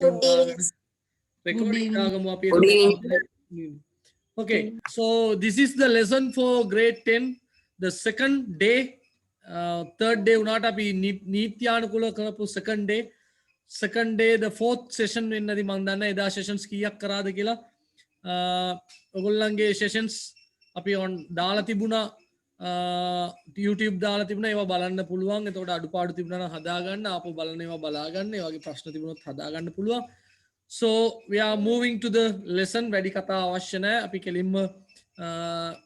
Good evening. Recording දාගමු අපි Good එතකොට. evening. Okay, so this is the lesson for grade 10, the second day. Third day උනාට අපි නීත්‍යානුකූල කරපු second day the fourth session වෙන්නදී මම දන්නේ එදා sessions කීයක් කරාද කියලා. ඔයගොල්ලන්ගේ sessions අපි on දාලා තිබුණා, YouTube දාලා තිබුණා, ඒවා බලන්න පුළුවන්. එතකොට අඩුපාඩු තිබුණා නම් හදාගන්න, ආපහු බලන්න ඒවා බලාගන්න. ඒ වගේ ප්‍රශ්න තිබුණොත් හදාගන්න පුළුවන්. So we are moving to the lesson. වැඩි කතා අවශ්‍ය නැහැ. අපි කෙලින්ම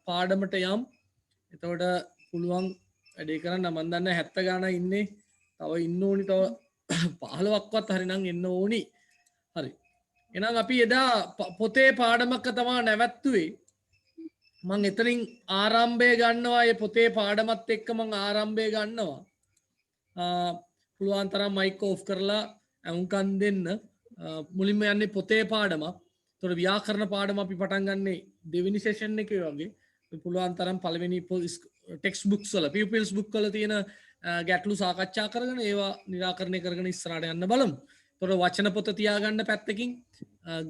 පාඩමට යම්. එතකොට පුළුවන් වැඩේ කරන්න. මම දන්නේ 70 ගානක් ඉන්නේ. තව ඉන්න ඕනි, තව 15ක්වත් හරි නම් එන්න ඕනි. හරි. එහෙනම් අපි එදා පොතේ පාඩමක තමයි නැවැත්තුවේ. මම එතනින් ආරම්භය ගන්නවා. මේ පොතේ පාඩමත් එක්ක මම ආරම්භය ගන්නවා. පුළුවන් තරම් මයික් ඕෆ් කරලා අමුකන් දෙන්න. මුලින්ම යන්නේ පොතේ පාඩමක්. ඒතකොට ව්‍යාකරණ පාඩම අපි පටන් ගන්නේ දෙවෙනි සෙෂන් එකේ වගේ. පුළුවන් තරම් පළවෙනි ටෙක්ස්ට් බුක්ස් වල පිපිල්ස් බුක් වල තියෙන ගැටලු සාකච්ඡා කරගෙන ඒවා निराකරණය කරගෙන ඉස්සරහට යන්න බලමු. ඒතකොට වචන පොත තියාගන්න පැත්තකින්,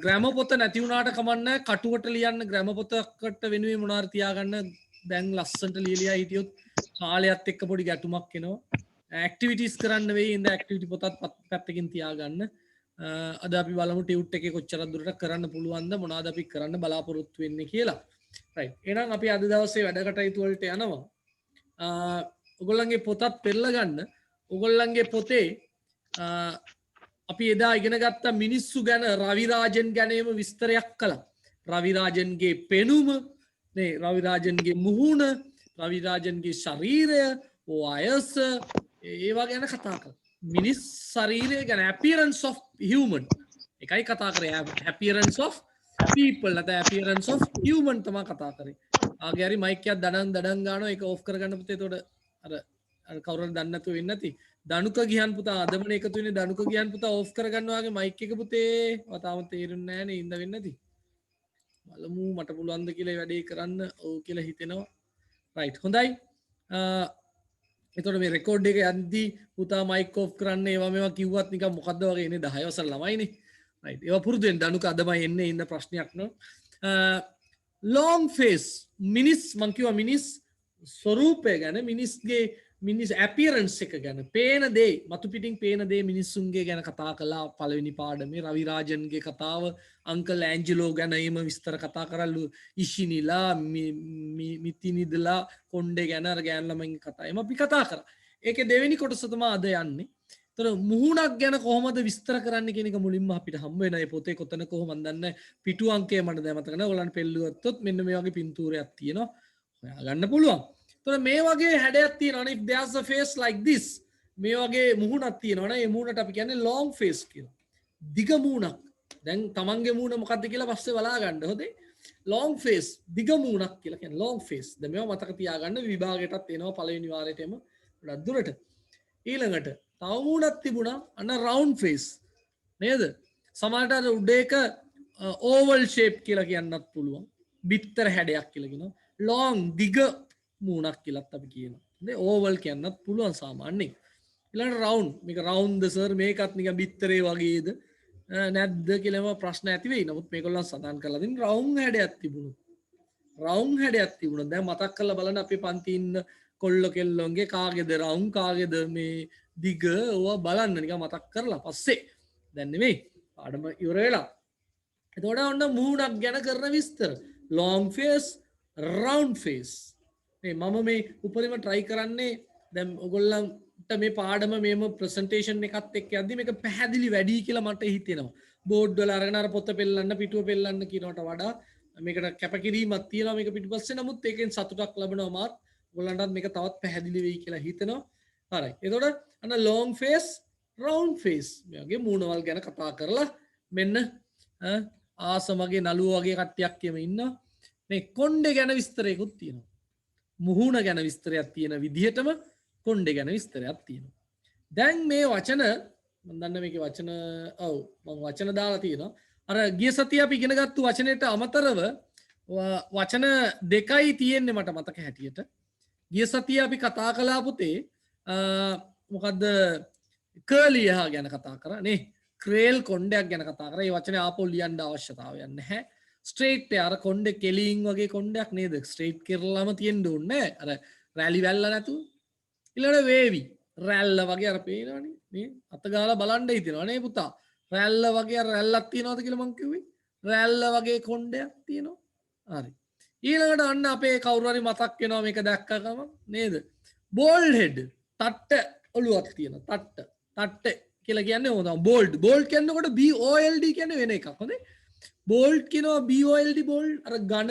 ග්‍රැමර් පොත නැති වුණාට කමන්නේ කටුවට ලියන්න ග්‍රැමර් පොතකට වෙනුවේ මොනාර තියාගන්න. දැන් ලස්සනට ලියලියා හිටියොත් කාලයත් එක්ක පොඩි ගැටුමක් එනවා. ඇක්ටිවිටීස් කරන්න වෙයි. ඉඳ ඇක්ටිවිටි පොතත් පැත්තකින් තියාගන්න. අද අපි බලමු ටියුට් එකේ කොච්චර දුරට කරන්න පුළුවන්ද, මොනවද අපි කරන්න බලාපොරොත්තු වෙන්නේ කියලා. රයිට්. එහෙනම් අපි අද දවසේ වැඩ කටයුතු වලට යනවා. ඔයගොල්ලන්ගේ පොතත් පෙරලා ගන්න. ඔයගොල්ලන්ගේ පොතේ අපි එදා ඉගෙන ගත්ත මිනිස්සු ගැන රවි රාජන් ගැනීම විස්තරයක් කළා. රවි රාජන්ගේ පෙනුම, නේ රවි රාජන්ගේ මුහුණ, රවි රාජන්ගේ ශරීරය, වයස, ඒවා ගැන කතා කළා. මිනිස් ශරීරය ගැන, appearance of human එකයි කතා කරේ. appearance of people නැත්නම් appearance of human තමයි කතා කරේ. ආගේ හරි මයික් එකක් දඩන් ගන්නවා. ඒක ඕෆ් කරගන්න පුතේ. එතකොට අර කවුරුහරි දන්නේ නැතුව වෙන්නේ නැති. දනුක ගියන් පුතා අදමනේ එකතු වෙන්නේ. දනුක ගියන් පුතා ඕෆ් කරගන්නවා වගේ මයික් එක පුතේ. වතාවම තේරුන්නේ නැහැ නේ. ඉඳ වෙන්නේ නැති. බලමු මට පුළුවන් ද කියලා වැඩේ කරන්න. ඔව් කියලා හිතෙනවා. රයිට්. හොඳයි. එතකොට මේ රෙකෝඩ් එක යද්දී පුතා මයික් ඔෆ් කරන්න, ඒවා මේවා කිව්වත් නිකන් මොකද්ද වගේ ඉන්නේ. 10 වසර ළමයිනේ. රයිට්. ඒවා පුරුදු වෙන්න. දනුක අදමයි එන්නේ ඉන්න ප්‍රශ්නයක් නෝ. long face මිනිස්, මං කිව්වා මිනිස් ස්වරූපය ගැන, මිනිස් appearance එක ගැන, පේන දේ, මතු පිටින් පේන දේ මිනිස්සුන්ගේ ගැන කතා කළා පළවෙනි පාඩමේ. රවි රාජන්ගේ කතාව, අංකල් ඇන්ජලෝ ගැන එහෙම විස්තර කතා කරලු. ඉෂිනිලා, මිතිනිදලා, කොණ්ඩේ ගැන අර ගෑන් ළමයින්ගේ කතා එහෙම අපි කතා කරා. ඒකේ දෙවෙනි කොටස තමයි අද යන්නේ. ඒතර මුහුණක් ගැන කොහොමද විස්තර කරන්න කියන එක මුලින්ම අපිට හම්බ වෙන. මේ පොතේ කොතන කොහොමද දන්නේ. පිටු අංකය මට දැන් මතක නැහැ. ඔයගලන්ට පෙළුවොත් මෙන්න මේ වගේ පින්තූරයක් තියෙනවා. හොයාගන්න පුළුවන්. එතකොට මේ වගේ හැඩයක් තියෙනවනේ. if there's a face like this, මේ වගේ මුහුණක් තියෙනවනේ. මේ මුහුණට අපි කියන්නේ long face කියලා. දිග මුහුණක්. දැන් තමන්ගේ මුහුණ මොකක්ද කියලා පස්සේ බලා ගන්න. හොඳේ. long face, දිග මුහුණක් කියලා කියන්නේ long face. දැන් මේවා මතක තියාගන්න. විභාගයටත් එනවා පළවෙනි වාරයටම ගොඩක් දුරට. ඊළඟට තව මුහුණක් තිබුණා අන්න round face. නේද? සමහරට අර උඩ එක oval shape කියලා කියන්නත් පුළුවන්. බිත්තර හැඩයක් කියලා කියනවා. long, දිග මුණක් කියලත් අපි කියනවා. ඕවල් කියන්නත් පුළුවන් සාමාන්‍යයෙන්. ඊළඟට රවුන්ඩ්. මේක රවුන්ඩ්ද සර්, මේකත් නිකන් බිත්තරේ වගේද නැද්ද කියලාම ප්‍රශ්න ඇති වෙයි. නමුත් මේගොල්ලන් සඳහන් කරලා දෙන රවුන්ඩ් හැඩයක් තිබුණා. රවුන්ඩ් හැඩයක් තිබුණා. දැන් මතක් කරලා බලන්න අපේ පන්ති ඉන්න කොල්ල කෙල්ලොන්ගේ කාගේද රවුන්ඩ්, කාගේද මේ දිග, ඕවා බලන්න නිකන් මතක් කරලා පස්සේ. දැන් නෙමෙයි. පාඩම ඉවර වෙලා. එතකොට ඔන්න මූණක් ගැන කරන විස්තර. long face, round face. මම මේ උපරිම try කරන්නේ දැන් ඔයගොල්ලන්ට මේ පාඩම මේම presentation එකත් එක්ක යද්දි මේක පැහැදිලි වැඩි කියලා මට හිතෙනවා. බෝඩ් වල අරගෙන අර පොත පෙන්නන්න, පිටුව පෙන්නන්න කියනකට වඩා මේකට කැපකිරීමක් තියෙනවා මේක පිටිපස්සේ. නමුත් ඒකෙන් සතුටක් ලැබෙනවා මාත්. ඔයගොල්ලන්ටත් මේක තවත් පැහැදිලි වෙයි කියලා හිතෙනවා. හරි. එතකොට අන්න long face, round face මේ වගේ මූණවල් ගැන කතා කරලා මෙන්න ආසමගේ නළුව වගේ කට්ටියක් කියම ඉන්නවා. මේ කොණ්ඩේ ගැන විස්තරයකුත් තියෙනවා. මුහුණ ගැන විස්තරයක් තියෙන විදිහටම කොණ්ඩේ ගැන විස්තරයක් තියෙනවා. දැන් මේ වචන මම දන්න මේකේ වචන මම වචන දාලා තියෙනවා. අර ගිය සතිය අපි ඉගෙන ගත්ත වචනයට අමතරව වචන දෙකයි තියෙන්නේ මට මතක හැටියට. ගිය සතිය අපි කතා කළා පුතේ මොකද්ද කර්ලියා ගැන කතා කරා නේ. ක්‍රේල් කොණ්ඩයක් ගැන කතා කරා. ඒ වචනේ ආපහු ලියන්න අවශ්‍යතාවයක් නැහැ. ස්ට්‍රේට් අර කොණ්ඩේ කෙලින් වගේ කොණ්ඩයක් නේද? ස්ට්‍රේට් කරලාම තියෙන්න ඕනේ අර රැලි වැල්ල නැතුව. ඊළඟට වේවි. රැල්ල වගේ අර පේනවනේ. මේ අත ගාලා බලන්න හිතෙනවා නේ පුතා. රැල්ල වගේ අර රැල්ලක් තියනවාද කියලා මං කිව්වේ. රැල්ල වගේ කොණ්ඩයක් තියෙනවා. හරි. ඊළඟට අන්න අපේ කවුරු හරි මතක් වෙනවා මේක දැක්ක ගමන් නේද? Bold head. තට්ට ඔළුවක් තියෙන. තට්ට කියලා කියන්නේ ඕන තමයි. බෝල්ඩ් කියනකොට B O L D කියන්නේ වෙන එකක්. හොඳේ. බෝල්ඩ් කියනවා B O L D bold අර ඝන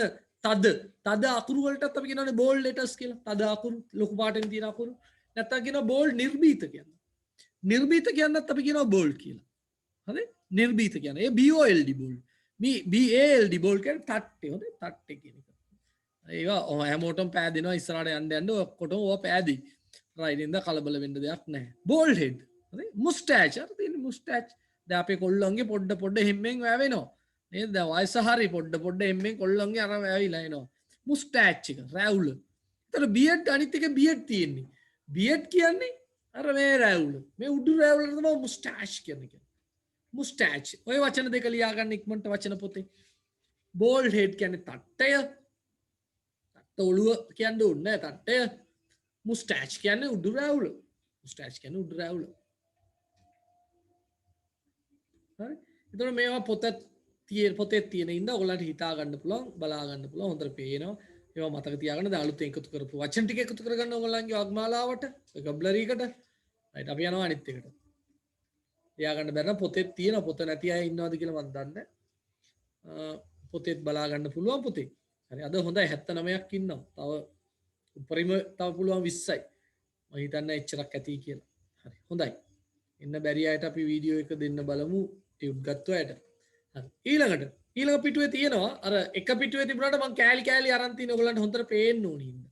තද අකුරු වලටත් අපි කියනවානේ බෝල්ඩ් ලෙටර්ස් කියලා. තද අකුරු ලොකු පාටෙන් තියෙන අකුරු. නැත්තම් කියනවා බෝල්ඩ් නිර්භීත කියනවා. නිර්භීත කියන්නත් අපි කියනවා බෝල්ඩ් කියලා. හරි? නිර්භීත කියන්නේ ඒ B O L D bold. B A L D bold කියන්නේ තට්ටේ. හොඳේ. තට්ටේ කියන එක. ඒවා හැමෝටම පෑදෙනවා ඉස්සරහට යන්න ඔක්කොටම ඕවා පෑදී. රයිට් ඉඳ කලබල වෙන්න දෙයක් නැහැ. Bold head. හරි? මුස්ටෑච්. අර තියෙන මුස්ටෑච්. දැන් අපේ කොල්ලන්ගේ පොඩ හැම්මෙන් වැවෙනවා. නේද? දැන් වයස හරි පොඩ හැම්මෙන් කොල්ලන්ගේ අර වැවිලා එනවා. මුස්ටෑච් එක රැවුල. ඒතර බියඩ් අනිත් එක බියඩ් තියෙන්නේ. බියඩ් කියන්නේ අර මේ රැවුල. මේ උඩු රැවුලට තමයි මුස්ටෑච් කියන්නේ. මුස්ටෑච්. ඔය වචන දෙක ලියා ගන්න ඉක්මනට වචන පොතේ. බෝල්ඩ් හෙඩ් කියන්නේ තට්ටය. ඔළුව කියන්න ඕනේ නැහැ තට්ටය. මුස්ටෑච් කියන්නේ උඩු රැවුල. මුස්ටෑච් කියන්නේ උඩු රැවුල. හරි? එතකොට මේවා පොතේ තියෙන ඉඳ ඔයගලන්ට හිතා ගන්න පුළුවන්, බලා ගන්න පුළුවන්, හොඳට පේනවා. ඒවා මතක තියාගන්න දැන් අලුතෙන් එකතු කරපු වචන ටික එකතු කරගන්න ඔයගලන්ගේ වග්මාලාවට, vocabulary එකට. රයිට් අපි යනවා අනිත් එකට. තියාගන්න බැරි නම් පොතේ තියෙන පොත නැති අය ඉන්නවද කියලා මම දන්නේ නැහැ. පොතේත් බලා ගන්න පුළුවන් පොතේ. හරි අද හොඳයි 79ක් ඉන්නවා. තව උපරිම තව පුළුවන් 20යි. මම හිතන්නේ එච්චරක් ඇති කියලා. හරි හොඳයි. එන්න බැරි අයට අපි වීඩියෝ එක දෙන්න බලමු ටියුබ් ගත්ත අයට. හරි ඊළඟ පිටුවේ තියෙනවා අර එක පිටුවේ තිබුණාට මම කෑලි අරන් තියෙන ඔයගලන්ට හොඳට පේන්න ඕනේ ඉන්න.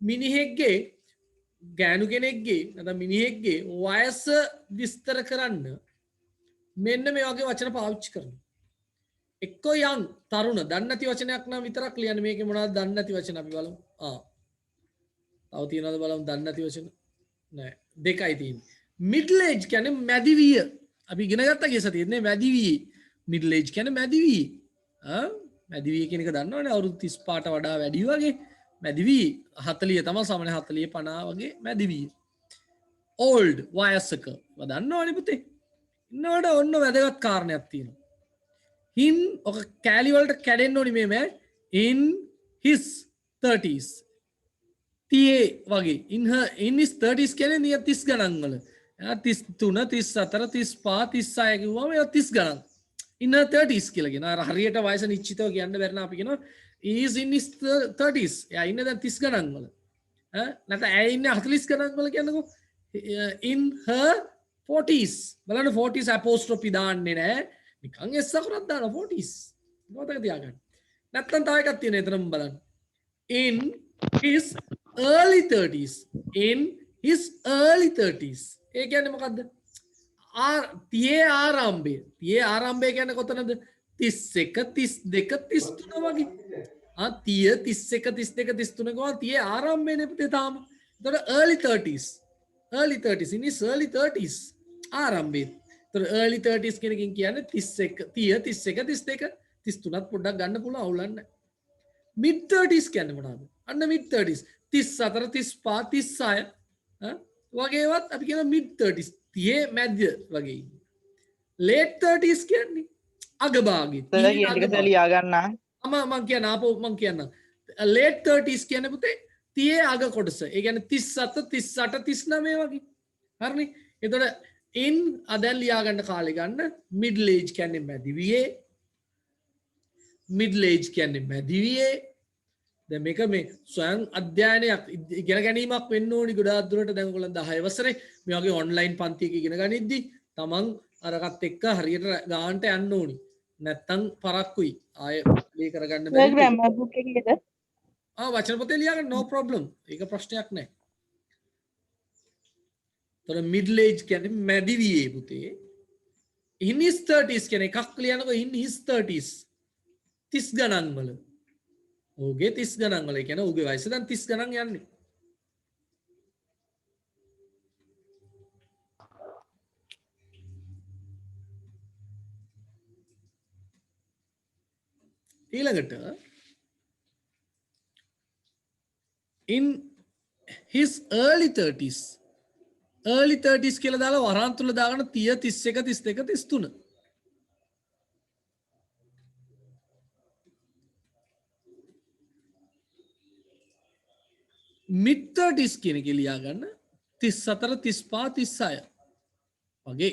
මිනිහෙක්ගේ ගෑනු කෙනෙක්ගේ නැත්නම් මිනිහෙක්ගේ වයස විස්තර කරන්න මෙන්න මේ වගේ වචන පාවිච්චි කරනවා. එක්කෝ යන් තරුණ දන්නේ නැති වචනයක් නම් විතරක් ලියන්න මේකේ මොනවද දන්නේ නැති වචන අපි බලමු. තව තියෙනවද බලමු දන්නේ නැති වචන. නෑ දෙකයි තියෙන්නේ. මිඩල් ඒජ් කියන්නේ මැදිවිය. අපි ඉගෙන ගත්තා ගිය සතියේ නේ මැදිවිය. මිඩල් ඒජ් කියන්නේ මැදිවිය. මැදිවිය කියන එක දන්නවනේ අවුරුදු 35ට වඩා වැඩි වගේ. මැදිවිය 40 තමයි සාමාන්‍ය 40 50 වගේ මැදිවිය. ඕල්ඩ් වයසක. ඔබ දන්නවනේ පුතේ. ඉන්නවට ඔන්න වැදගත් කාරණයක් තියෙනවා. in ඔක කෑලි වලට කැඩෙන්න ඕනි මේ in his 30s තියේ වගේ in his 30s කියන්නේ නිය 30 ගණන් වල 33 34 35 36 කිව්වම ඒ 30 ගණන් in her 30s කියලා කියනවා අර හරියට වයස නිශ්චිතව කියන්න බැරි නම් අපි කියනවා is in his 30s එයා ඉන්නේ දැන් 30 ගණන් වල නැත්නම් ඇය ඉන්නේ 40 ගණන් වල කියන්නකෝ in her 40s බලන්න 40s apostrophe දාන්නේ නැහැ නිකන් එස් අකුරක් දානවා 40s මතක තියාගන්න නැත්තම් තව එකක් තියෙනවා එතනම බලන්න in his early 30s in his early 30s ඒ කියන්නේ මොකද්ද තියේ ආරම්භය කියන්නේ කොතනද 31 32 33 වගේ 30 31 32 33 ගාන තියේ ආරම්භයනේ පුතේ තාම එතකොට early 30s in his early 30s ආරම්භය early 30s කෙනකින් කියන්නේ 31 32 33ත් පොඩ්ඩක් ගන්න පුළුවන් අවුලක් නැහැ. mid 30s කියන්නේ මොනවද? අන්න mid 30s 34 35 36 වගේවත් අපි කියන mid 30s 30 මැද වගේ. late 30s කියන්නේ අගභාගයේ. ලියා ගන්න. මම කියන්න late 30s කියන්නේ පුතේ 30 අග කොටස. ඒ කියන්නේ 37 38 39 වගේ. හරිනේ? එතකොට in අදැන් ලියාගන්න කාලෙ ගන්න මිඩල් ඒජ් කියන්නේ මැදිවියේ මිඩල් ඒජ් කියන්නේ මැදිවියේ දැන් මේක මේ ස්වයං අධ්‍යයනයක් ඉගෙන ගැනීමක් වෙන්න ඕනි ගොඩාක් දුරට දැන් ඔයගොල්ලන් 10 වසරේ මේ වගේ ඔන්ලයින් පන්තියක ඉගෙන ගනිද්දි තමන් අරකට එක්ක හරියට ගානට යන්න ඕනි නැත්තම් පරක්කුයි ආය මේ කරගන්න බැරි ග්‍රැමර් බුක් එකේද වචන පොතේ ලියාගන්න no problem ඒක ප්‍රශ්නයක් නැහැ තොර මිඩල් ඒජ් කියන්නේ මැදිවියේ පුතේ in his 30s කියන්නේ එකක් ලියනකො in his 30s 30 ගණන් වල ඔහුගේ 30 ගණන් වල කියන්නේ ඔහුගේ වයස දැන් 30 ගණන් යන්නේ ඊළඟට in his early 30s කියලා දාලා වරන් තුල දාගන්න 30 31 32 33 mid 30s කියන එක ලියා ගන්න 34 35 36 වගේ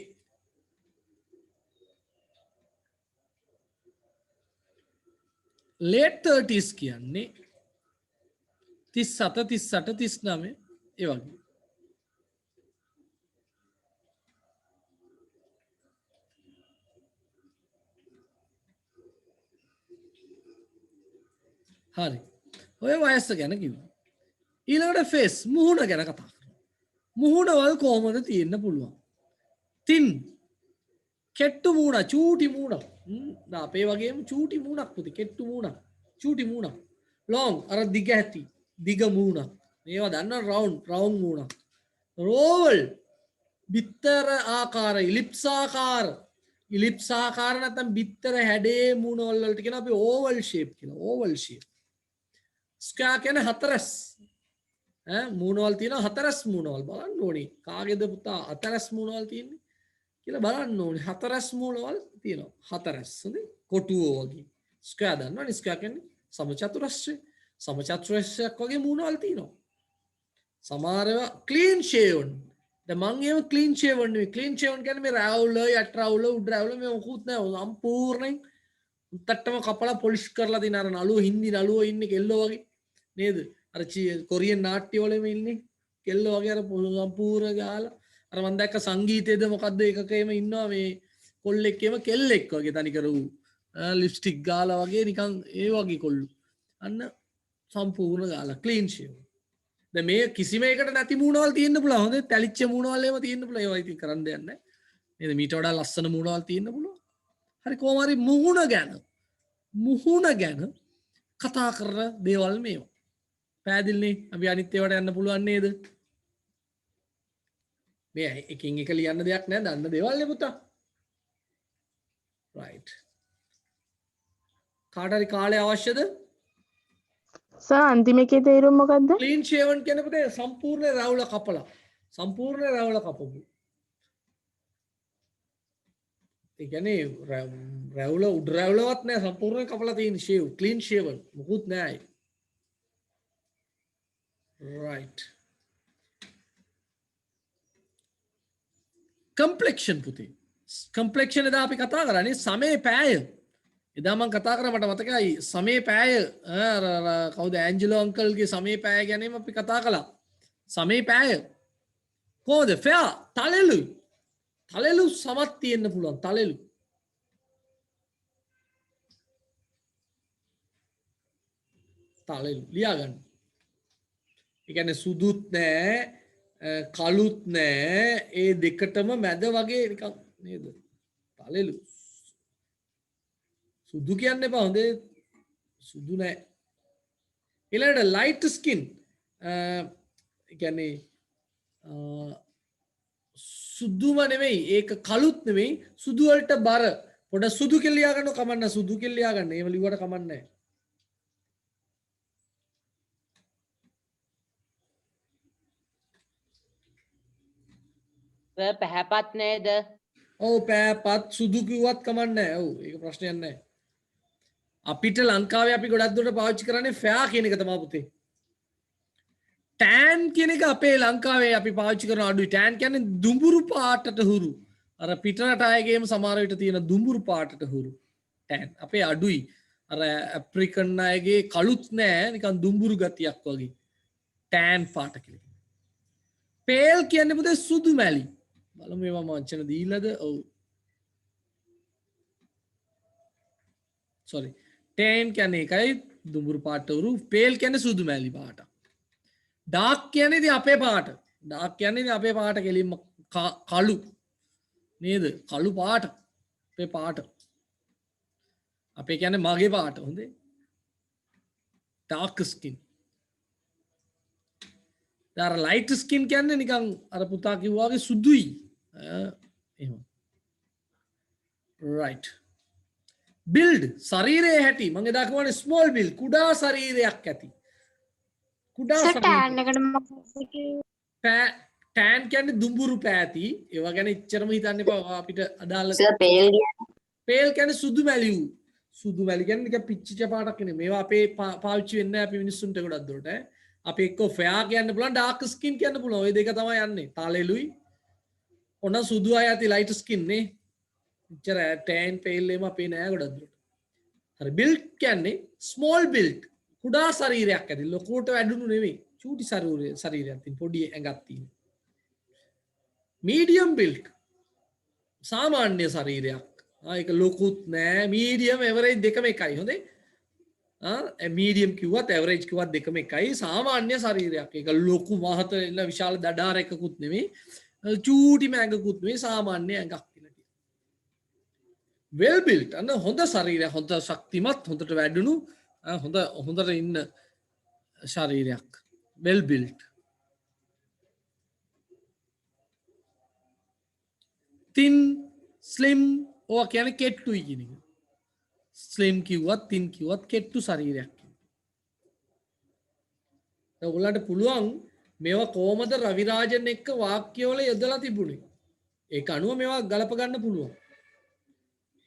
late 30s කියන්නේ 37 38 39 ඒ වගේ හරි ඔය වයස ගැන කිව්වා ඊළඟට ෆේස් මුහුණ ගැන කතා කරනවා මුහුණවල් කොහොමද තියෙන්න පුළුවන් තින් කෙට්ටු මූණ චූටි මූණ අපේ වගේම චූටි මූණක් පුතේ කෙට්ටු මූණක් චූටි මූණක් ලොං අර දිග ඇති දිග මූණක් මේවා දන්නවා රවුන්ඩ් මූණක් රෝවල් බිත්තර ආකාර ඉලිප්ස් ආකාර නැත්නම් බිත්තර හැඩේ මූණවල වලට කියන අපි ඕවල් ෂේප් කියලා ඕවල් ෂේප් ස්ක්වයර් කියන්නේ හතරස් මූණවල තියෙන හතරස් මූණවල් බලන්න ඕනේ කාගේද පුතා හතරස් මූණවල් තියෙන්නේ කියලා බලන්න ඕනේ හතරස් මූණවල් තියෙනවා හතරස් හොඳේ කොටුව වගේ ස්ක්වයර් දන්නවනේ ස්ක්වයර් කියන්නේ සමචතුරස්‍රයක් වගේ මූණවල් තියෙනවා සමහර ඒවා ක්ලීන් ෂේවන් දැන් මං ඒව ක්ලීන් ෂේවන් නෙවෙයි ක්ලීන් ෂේවන් කියන්නේ මේ රැවුල යට රැවුල උඩ රැවුල මේ මොකුත් නැහැ සම්පූර්ණයෙන් උත්තටම කපලා පොලිෂ් කරලා දින අර නළුව හින්දි නළුව ඉන්නේ කෙල්ලෝ වගේ නේද අර කොරියන් නාට්‍ය වලම ඉන්නේ කෙල්ලෝ වගේ අර සම්පූර්ණ ගාලා අර මම දැක්ක සංගීතයේද මොකද්ද එකකේම ඉන්නවා මේ කොල්ලෙක්කේම කෙල්ලෙක් වගේ තනිකර ඌ ලිප්ස්ටික් ගාලා වගේ නිකන් ඒ වගේ කොල්ලු අන්න සම්පූර්ණ ගාලා ක්ලීන් ෂේව් දැන් මේ කිසිම එකකට නැති මූණවල් තියෙන්න පුළුවන් හොඳේ තැලිච්ච මූණවල් එහෙම තියෙන්න පුළුවන් ඒවා ඉතින් කරන්න දෙයක් නැහැ නේද මීට වඩා ලස්සන මූණවල් තියෙන්න පුළුවන් හරි කොහොම හරි මුහුණ ගැන කතා කරන දේවල් මේවා පැහැදිලිනේ අපි අනිත් ඒවාට යන්න පුළුවන් නේද මේ එකින් එක ලියන්න දෙයක් නැහැ දන්න දේවල් නේ පුතා right කාට හරි කාලය අවශ්‍යද සර් අන්තිම එකේ තේරුම මොකද්ද ක්ලීන් ෂේවන් කියන්නේ පුතේ සම්පූර්ණ රැවුල කපලා සම්පූර්ණ රැවුල කපපු ඒ කියන්නේ රැවුල උඩ රැවුලවත් නැහැ සම්පූර්ණ කපලා තියෙන ෂේව් ක්ලීන් ෂේවන් මොකුත් නැහැ right complexion පුතේ complexion එදා අපි කතා කරන්නේ සමේ පෑය එදා මම කතා කරා මට මතකයි සමේ පෑය කවුද ඇන්ජලෝ අංකල්ගේ සමේ පෑය ගැනීම අපි කතා කළා සමේ පෑය කොහොමද ෆෙයා තලෙලු සමත් තියෙන්න පුළුවන් තලෙලු ලියා ගන්න ඒ කියන්නේ සුදුත් නෑ කළුත් නෑ ඒ දෙකටම මැද වගේ නිකන් නේද තලෙලු සුදු කියන්න එපා හොඳේ සුදු නෑ ඊළඟට ලයිට් ස්කින් ඒ කියන්නේ සුදුම නෙවෙයි ඒක කළුත් නෙවෙයි සුදු වලට බර පොඩ සුදු කියලා ලියා ගන්න කමන්න සුදු කියලා ලියා ගන්න එහෙම ලිව්වට කමන්නේ නැහැ පැහැපත් නේද ඔව් පැහැපත් සුදු කිව්වත් කමන්නේ නැහැ ඔව් ඒක ප්‍රශ්නයක් නැහැ අපිට ලංකාවේ අපි ගොඩක් දුරට පාවිච්චි කරන්නේ ෆෙයා කියන එක තමයි පුතේ ටෑන් කියන එක අපේ ලංකාවේ අපි පාවිච්චි කරන අඩුයි ටෑන් කියන්නේ දුඹුරු පාටට හුරු අර පිටරට අයගේම සමහර විට තියෙන දුඹුරු පාටට හුරු ටෑන් අපේ අඩුයි අර ඇප්‍රිකන් අයගේ කළුත් නෑ නිකන් දුඹුරු ගතියක් වගේ ටෑන් පාට කියලා පේල් කියන්නේ පුතේ සුදු මැලි බලමු මේවා වචන දීලාද ඔව් sorry ටෑන් කියන්නේ එකයි දුඹුරු පාට උරු පේල් කියන්නේ සුදු මැලි පාට ඩාර්ක් කියන්නේ ඉතින් අපේ පාට ඩාර්ක් කියන්නේ ඉතින් අපේ පාට කෙලින්ම කළු නේද කළු පාට අපේ පාට අපේ කියන්නේ මගේ පාට හොඳේ ඩාර්ක් ස්කින් අර ලයිට් ස්කින් කියන්නේ නිකන් අර පුතා කිව්වා වගේ සුදුයි එහෙම right build ශරීරයේ හැටි මම එදා කියවනේ small build කුඩා ශරීරයක් ඇති කුඩා සර් ශරීරයක් ටෑන් එකට මොකක්ද කිව්වේ? ටෑන් කියන්නේ දුඹුරු පෑති ඒවා ගැන ඉච්චරම හිතන්න එපා අපිට අදාළ සර් පේල් කියන්නේ පේල් කියන්නේ සුදු මැලි වූ සුදු මැලි කියන්නේ නිකන් පිච්චිච්ච පාටක් නේ මේවා අපේ පාවිච්චි වෙන්නේ නැහැ අපි මිනිස්සුන්ට ගොඩක් දුරට අපි එක්ක ෆෙයා කියන්න පුළුවන් ඩාර්ක් ස්කින් කියන්න පුළුවන් ওই දෙක තමයි යන්නේ තාලෙලුයි ඔන්න සුදු අය ඇති ලයිට් ස්කින් නේ ඉච්චර ටෑන් පේල් එහෙම අපේ නෑ ගොඩක් දුරට හරි බිල්ඩ් කියන්නේ ස්මෝල් බිල්ඩ් කුඩා ශරීරයක් ඇති ලොකුවට වැඩුණු නෙවෙයි චූටි ශරීරයක් තියෙන පොඩි ඇඟක් තියෙන මීඩියම් බිල්ඩ් සාමාන්‍ය ශරීරයක් ඒක ලොකුත් නෑ මීඩියම් එවරේජ් දෙකම එකයි හොඳේ මීඩියම් කිව්වත් එවරේජ් කිව්වත් දෙකම එකයි සාමාන්‍ය ශරීරයක් ඒක ලොකු මහත එන්න විශාල දඩාර එකකුත් නෙමෙයි චූටි මැඟකුත් නෙමෙයි සාමාන්‍ය ඇඟක් කියලා කියනවා well built අන්න හොඳ ශරීරයක් හොඳ ශක්තිමත් හොඳට වැඩුණු හොඳට ඉන්න ශරීරයක් well built thin slim ඕවා කියන්නේ කෙට්ටුයි කියන එක ස්ලිම් කිව්වත් තින් කිව්වත් කෙට්ටු ශරීරයක් ඔයගොල්ලන්ට පුළුවන් මේවා කොහමද රවිරාජන් එක්ක වාක්‍යවල යොදලා තිබුණේ ඒක අනුව මේවා ගලප ගන්න පුළුවන්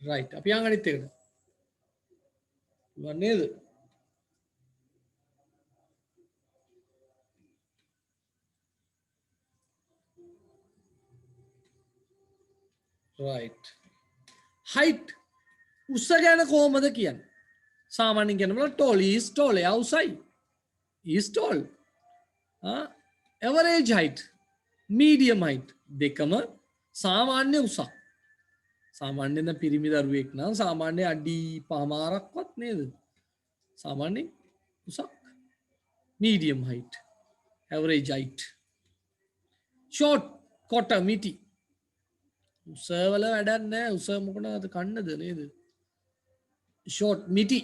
රයිට් අපි යන් අනිත් එකට පුළුවන් නේද right height උස ගැන කොහොමද කියන්නේ සාමාන්‍යයෙන් කියනවා tall is tall එයා උසයි is tall average height medium height දෙකම සාමාන්‍ය උසක් සාමාන්‍යයෙන් පිරිමි දරුවෙක් නම් සාමාන්‍ය අඩි පහමාරක්වත් නේද සාමාන්‍ය උසක් medium height average height short quarter මිටි උසවල වැඩක් නැහැ උස මොකටද කන්නද නේද ෂෝට් මිටි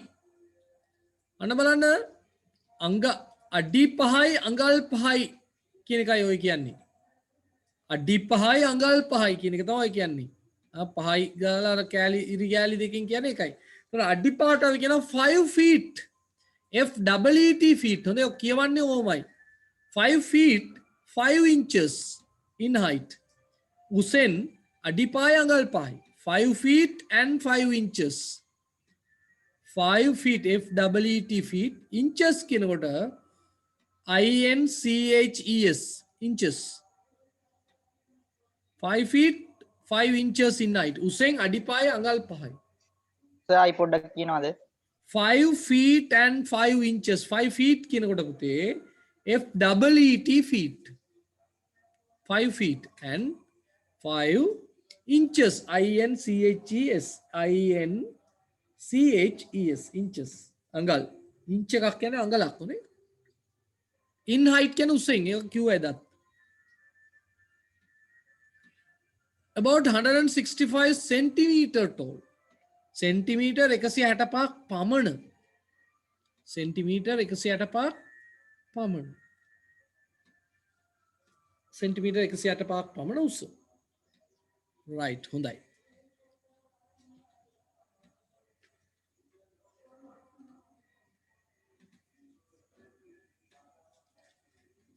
අන්න බලන්න අංග අඩි 5යි අඟල් 5යි කියන එකයි ඔය කියන්නේ අඩි 5යි අඟල් 5යි කියන එක තමයි කියන්නේ 5යි ගාලා අර කෑලි ඉරි කෑලි දෙකකින් කියන්නේ එකයි ඒතර අඩි පාට අපි කියනවා 5 feet FEET feet හොඳේ ඔය කියවන්නේ ඕමයි 5 feet 5 inches in height උසෙන් අඩිපාය අඟල් පහයි 5 feet and 5 inches 5 feet FEET feet inches කියනකොට INCHES inches 5 feet 5 inches in height උසෙන් අඩිපාය අඟල් පහයි සර් අයි පොඩ්ඩක් කියනවාද 5 feet and 5 inches 5 feet කියනකොට පුතේ FEET feet 5 feet and 5 inches INCHES inches අඟල් inch එකක් කියන්නේ අඟලක් නේ in height කියන්නේ උසෙන් ඒක කිව්වයිද about 165 centimeter tall centimeter 165ක් පමණ centimeter 165ක් පමණ centimeter 165ක් පමණ උස right හොඳයි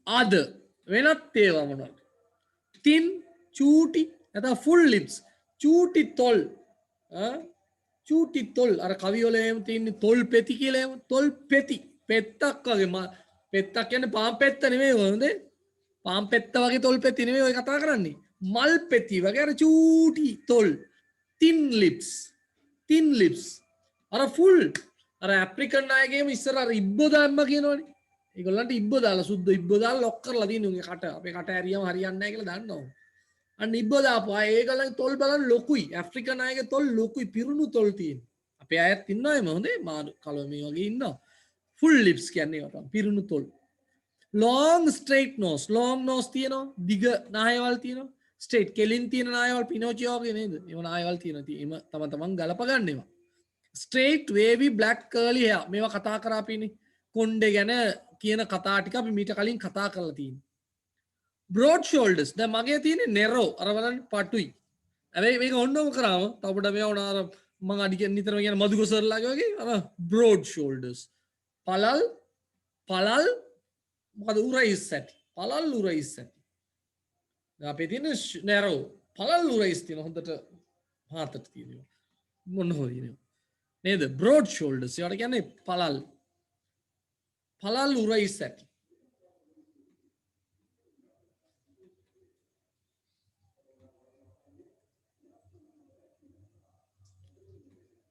අද වෙනත් ඒවා මොනවද thin චූටි නැත්නම් full lips චූටි තොල් චූටි තොල් අර කවි වල එහෙම තියෙන තොල් පෙති කියලා එහෙම තොල් පෙති පෙත්තක් වගේ පෙත්තක් කියන්නේ පාම් පෙත්ත නෙමෙයි හොඳේ පාම් පෙත්ත වගේ තොල් පෙති නෙමෙයි ඔය කතා කරන්නේ මල් පෙති වගේ අර චූටි තොල් thin lips අර full අර ඇප්‍රිකන් අයගේම ඉස්සර අර ඉබ්බෝ දාම්ම කියනවනේ ඒගොල්ලන්ට ඉබ්බෝ දාලා සුද්ධ ඉබ්බෝ දාලා ලොක් කරලා තියෙන උන්ගේ කට අපේ කට ඇරියම හරියන්නේ නැහැ කියලා දන්නවා අන්න ඉබ්බෝ දාපුවා ඒගොල්ලන්ගේ තොල් බලන්න ලොකුයි ඇෆ්‍රිකන් අයගේ තොල් ලොකුයි පිරුණු තොල් තියෙන අපේ අයත් ඉන්නවා එම හොඳේ මාළු කලව මේ වගේ ඉන්නවා full lips කියන්නේ ඒකට පිරුණු තොල් long straight nose long nose තියෙනවා දිග නායවල් තියෙනවා straight කෙලින් තියෙන නායවල් පිනෝචියෝ වගේ නේද ඒව නායවල් තියෙනවා එම තමන් ගලප ගන්න ඒවා straight wavy black curly hair මේවා කතා කරා අපිනේ කොණ්ඩේ ගැන කියන කතා ටික අපි මීට කලින් කතා කරලා තියෙනවා broad shoulders දැන් මගේ තියෙන්නේ narrow අර බලන්න පටුයි හැබැයි මේක ඔන්නම කරාම තව පොඩ මේවා උනා අර මං අඩි නිතරම කියන මදුගොසර්ලාගේ වගේ අර broad shoulders පළල් මොකද උරයිස් ඇති පළල් උරයිස් ඇති අපේ තියෙන narrow පළල් උරයිස් තියෙන හොඳට පාතට තියෙනවා මොන හොයි නේද broad shoulders ඒවට කියන්නේ පළල් උරයිස් ඇති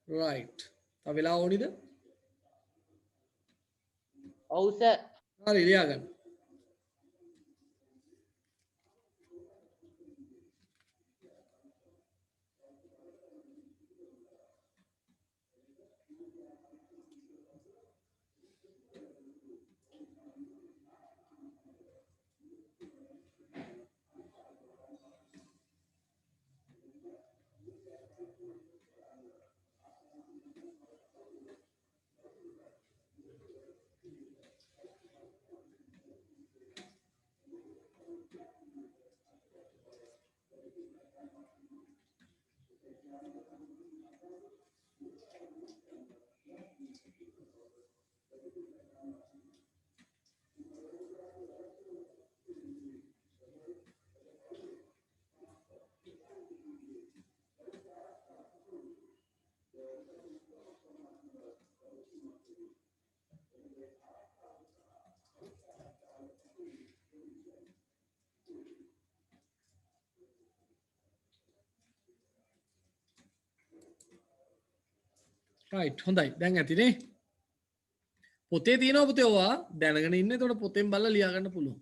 right තව වෙලා ඕනිද ඔව් සර් හරි ලියා ගන්න right හොඳයි දැන් ඇතිනේ පොතේ තියෙනවා පුතේ ඔයා දැනගෙන ඉන්න එතකොට පොතෙන් බලලා ලියා ගන්න පුළුවන්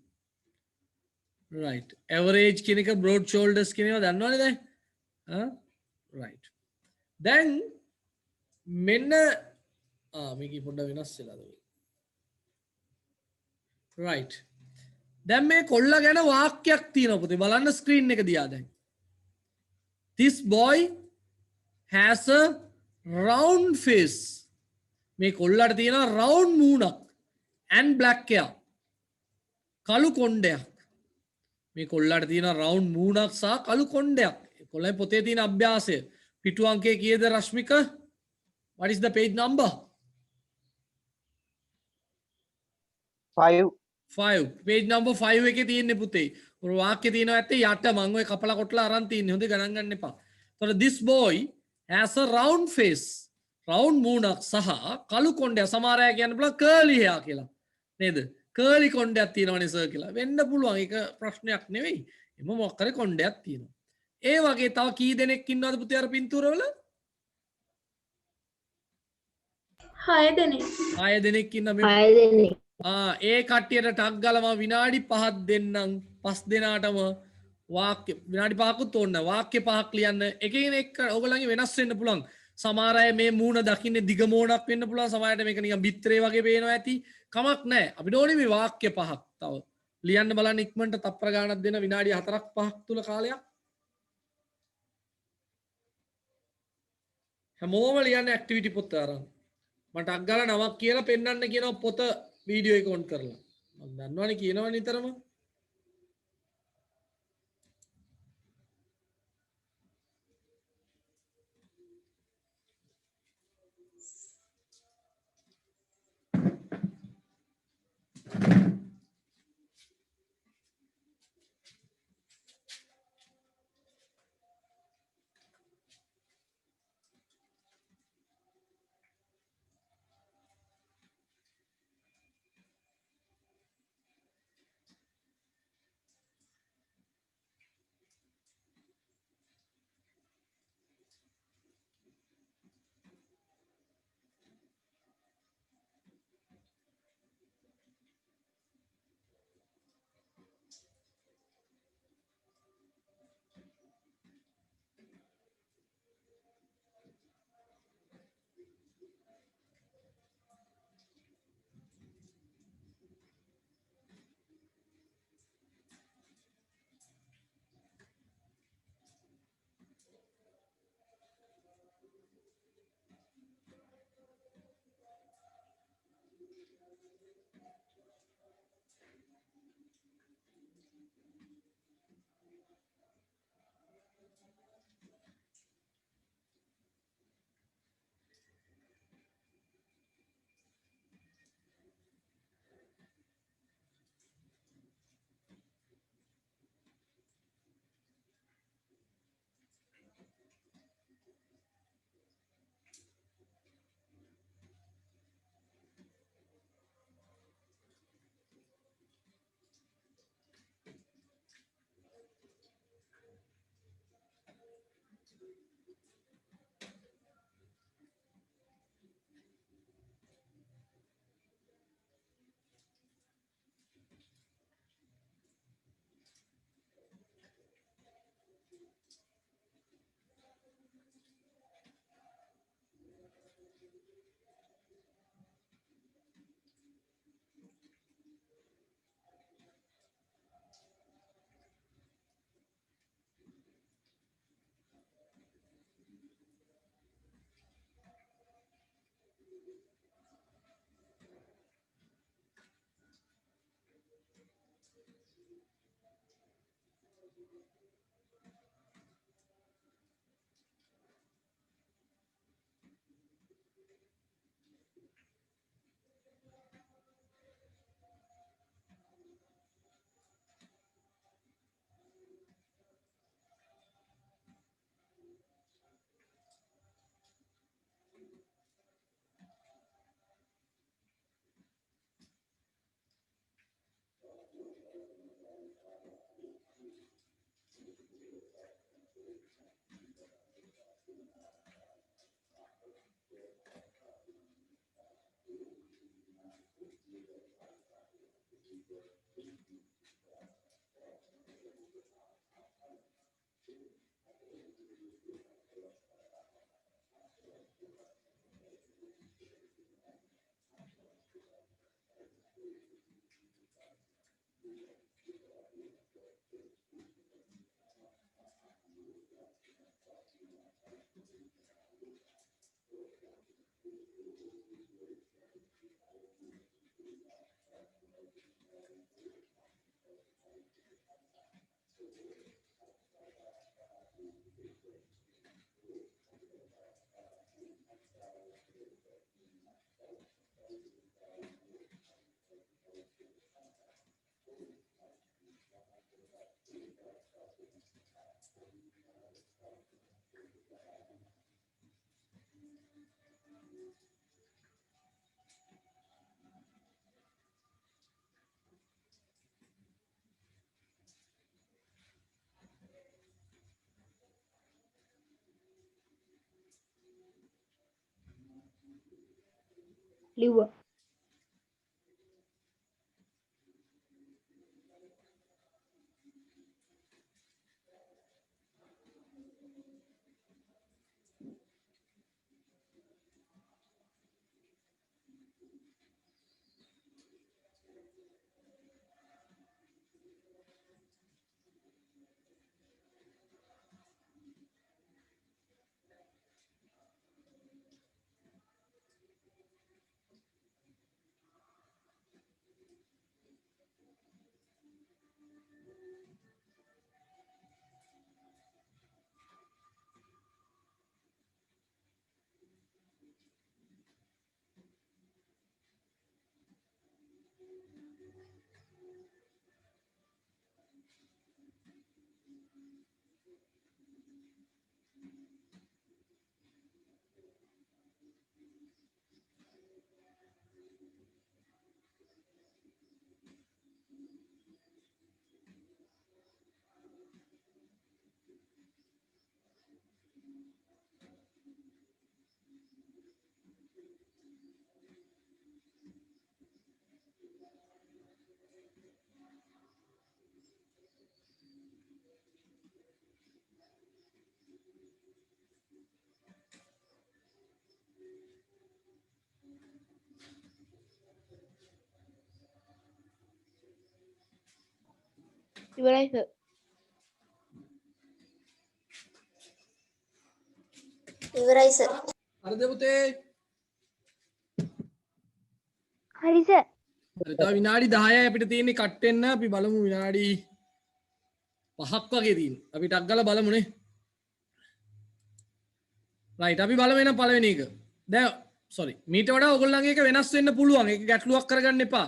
right average කියන එක broad shoulders කියන ඒවා දන්නවනේ දැන් right දැන් මෙන්න මේක පොඩ්ඩක් වෙනස් වෙලාද right දැන් මේ කොල්ලා ගැන වාක්‍යයක් තියෙනවා පුතේ බලන්න ස්ක්‍රීන් එක දිහා දැන් this boy has a round face මේ කොල්ලට තියෙනවා round මූණක් and black hair කළු කොණ්ඩයක් මේ කොල්ලට තියෙනවා round මූණක් සහ කළු කොණ්ඩයක් කොල්ලයි පොතේ තියෙන අභ්‍යාසය පිටු අංකය කීයද Rashmika what is the page number 5 page number 5 එකේ තියෙන්නේ පුතේ ඔය වාක්‍ය තියෙනවා ඇත්තේ යට මම ඔය කපලා කොටලා අරන් තින්නේ හොඳේ ගණන් ගන්න එපා එතකොට this boy has a round face round මූණක් සහ කළු කොණ්ඩයක් සමහර අය කියන්න පුළුවන් curly hair කියලා නේද curly කොණ්ඩයක් තියෙනවනේ සර් කියලා වෙන්න පුළුවන් ඒක ප්‍රශ්නයක් නෙවෙයි එම මොකක් කරේ කොණ්ඩයක් තියෙනවා ඒ වගේ තව කී දෙනෙක් ඉන්නවද පුතේ අර පින්තූරවල 6 දෙනෙක් 6 දෙනෙක් ඉන්න මේ 6 දෙනෙක් ඒ කට්ටියට ටක් ගාලා මම විනාඩි 5ක් දෙන්නම් 5 දෙනාටම වාක්‍ය විනාඩි 5කුත් ඕන වාක්‍ය 5ක් ලියන්න එකකින් එක ඔයගොල්ලන්ගේ වෙනස් වෙන්න පුළුවන් සමහර අය මේ මූණ දකින්නේ දිග මූණක් වෙන්න පුළුවන් සමහර අයට මේක නිකන් බිත්‍රේ වගේ පේනවා ඇති කමක් නැහැ අපිට ඕනේ මේ වාක්‍ය 5ක් තව ලියන්න බලන්න ඉක්මනට තප්පර ගානක් දෙන විනාඩි 4ක් 5ක් තුල කාලයක් හැමෝම ලියන්න ඇක්ටිවිටි පොත අරන් මට අක් ගාලා නමක් කියලා පෙන්වන්න කියනවා පොත වීඩියෝ එක ඔන් කරලා මම දන්නවනේ කියනවා නිතරම लिव्वा ඉවරයි සර් ඉවරයි සර්. හරිද පුතේ? හරි සර් හරි, තව විනාඩි 10යි අපිට තියෙන්නේ කට් වෙන්න. අපි බලමු විනාඩි 5ක් වගේ තියෙන. අපි ටක් ගාලා බලමුනේ. රයිට්, අපි බලමු එහෙනම් පළවෙනි එක. දැන් sorry, මීට වඩා ඔයගොල්ලන්ගේ එක වෙනස් වෙන්න පුළුවන්. ඒක ගැටලුවක් කරගන්න එපා.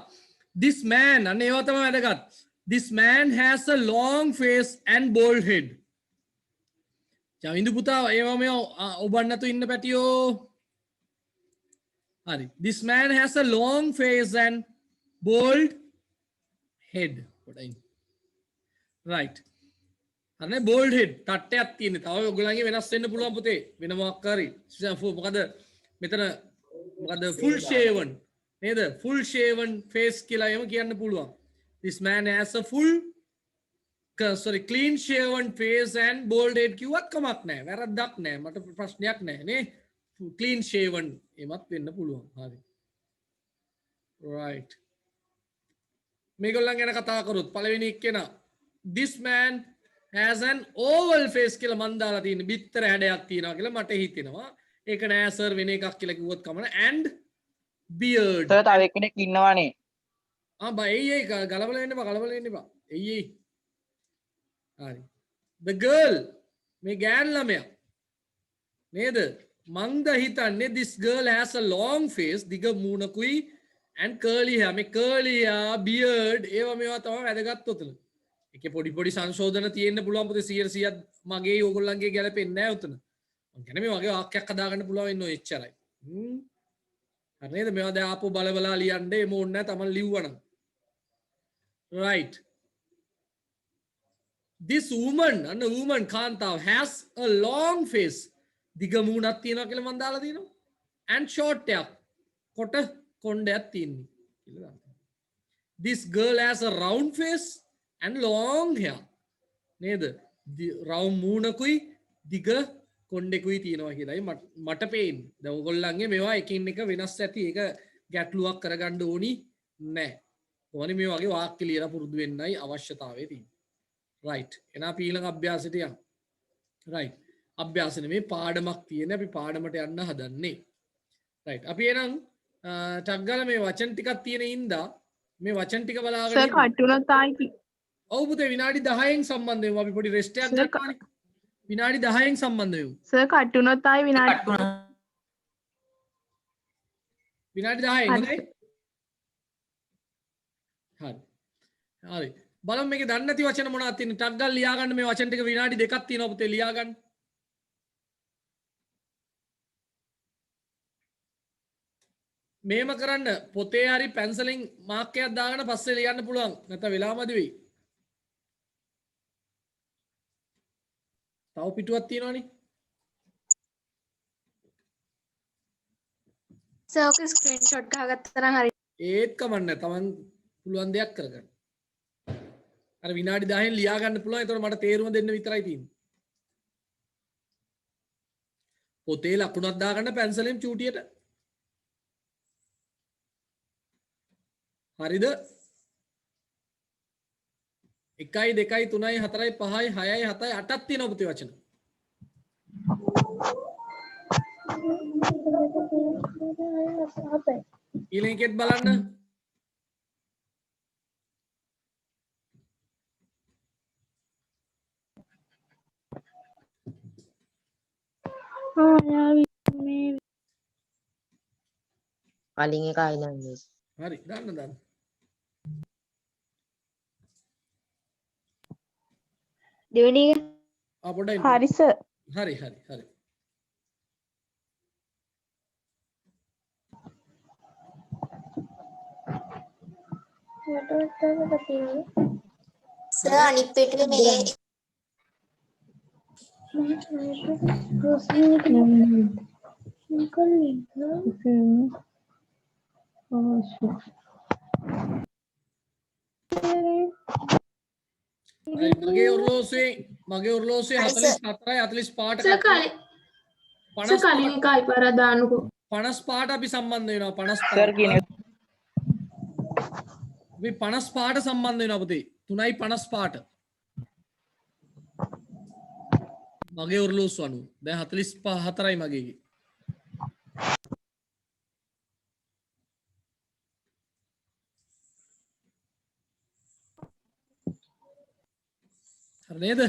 This man, අන්න ඒවා තමයි වැදගත්. This man has a long face and bald head. ජවින්දු පුතා ඒවා මේ ඔබන්න නැතු ඉන්න පැටියෝ. හරි. This man has a long face and bald head. Right. අනේ බෝල්ඩ් හෙඩ් තට්ටයක් තියෙන. තව ඔයගොල්ලන්ගේ වෙනස් වෙන්න පුළුවන් පුතේ. වෙන මොකක් හරි. මොකද මෙතන මොකද full shaven නේද? full shaven face කියලා එහෙම කියන්න පුළුවන්. This man has a clean shaven face and bald head කිව්වත් කමක් නැහැ. වැරද්දක් නැහැ. මට ප්‍රශ්නයක් නැහැ නේ. clean shaven එමත් වෙන්න පුළුවන්. හරි. right. මේගොල්ලන් ගැන කතා කරොත් පළවෙනි එක්කෙනා this man has an oval face කියලා මන් දාලා තියෙන බිත්තර හැඩයක් තියෙනවා කියලා මට හිතෙනවා. ඒක නෑ සර් වෙන එකක් කියලා කිව්වොත් කමන and beard. සර් තව එක්කෙනෙක් ඉන්නවනේ. බයි ගලබල වෙන්න එපා ගලබල වෙන්න එපා. එයි හරි. The girl මේ ගෑන් ළමයා නේද? මං ද හිතන්නේ this girl has a long face දිග මූණකුයි and curly hair මේ curly hair beard ඒවා මේවා තමයි වැදගත් උතන. ඒකේ පොඩි සංශෝධන තියෙන්න පුළුවන් පුතේ 100%ක් මගේ ඕගොල්ලන්ගේ ගැලපෙන්නේ නැහැ උතන. මං කියන්නේ මේ වගේ වාක්‍යයක් හදාගන්න පුළුවන් වෙන්නේ ඔය එච්චරයි. හරි නේද? මේවා දැන් ආපහු බලබලා ලියන්න එම ඕනේ නැහැ තමන් ලිව්වනම්. right. This woman and a woman කාන්තාව has a long face දිග මූණක් තියෙනවා කියලා මම දාලා තියෙනවා and short hair කොට කොණ්ඩයක් තියෙනවා කියලා දානවා. This girl has a round face and long hair නේද? round මූණකුයි දිග කොණ්ඩෙකුයි තියෙනවා කියලායි මට පේන්නේ. දැන් ඔයගොල්ලන්ගේ මේවා එකින් එක වෙනස් ඇති. ඒක ගැටලුවක් කරගන්න ඕනි නැහැ. ඕනි මේ වගේ වාක්‍ය ලියලා පුරුදු වෙන්නයි අවශ්‍යතාවය තියෙන්නේ. right. එහෙනම් ඊළඟ අභ්‍යාසයට යමු. right. අභ්‍යාස නෙමේ පාඩමක් තියෙන අපි පාඩමට යන්න හදන්නේ. right. අපි එහෙනම් ටක් ගාලා මේ වචන ටිකක් තියෙන ඉඳා මේ වචන ටික බලාගෙන සර් කට්ටුනත් ආයි ඔව් පුතේ විනාඩි 10න් සම්බන්ධ වෙමු. අපි පොඩි රෙස්ට් එකක් ගන්නවානේ. විනාඩි 10න් සම්බන්ධ වෙමු. සර් කට්ටුනත් ආයි විනාඩි විනාඩි 10න් හොඳයි. හරි. හරි. බලමු මේකේ දන්නේ නැති වචන මොනවද තියෙන්නේ. ටක් ගාලා ලියා ගන්න මේ වචන ටික විනාඩි 2ක් තියෙනවා පුතේ ලියා ගන්න. මේම කරන්න පොතේ හරි පැන්සලෙන් මාක් එකක් දාගෙන පස්සේ ලියන්න පුළුවන්. නැත්නම් වෙලාව මදි වෙයි. තව පිටුවක් තියෙනවනේ. සර් ඔක ස්ක්‍රීන්ෂොට් ගහගත්තා නම් හරි. ඒත් කමන්නේ තමන් පුළුවන් දෙයක් කරගන්න. අර විනාඩි 10න් ලියා ගන්න පුළුවන්. ඒතකොට මට තේරුම දෙන්න විතරයි තියෙන්නේ. පොතේ ලකුණක් දාගන්න පැන්සලෙන් චූටියට. හරිද? 1 2 3 4 5 6 7 8ක් තියෙනවා පුතේ වචන. ඊළඟ එකෙත් බලන්න. කලින් එක ආයිලන්ඩ්ස් හරි දාන්න. දෙවෙනි එක පොඩ්ඩයි. හරි සර්. හරි. සර් අනිත් පිටුවේ මේ මගේ ඔරලෝසුවේ 44යි 45ට සර් කලින් එක අයිපාර දාන්නකෝ. 55ට අපි සම්බන්ධ වෙනවා. සර් කියන 55 අපි 55ට සම්බන්ධ වෙනවා පුතේ. 3:55ට මගේ ඔරලෝසු අනුව දැන් 44යි මගේ. හරි නේද?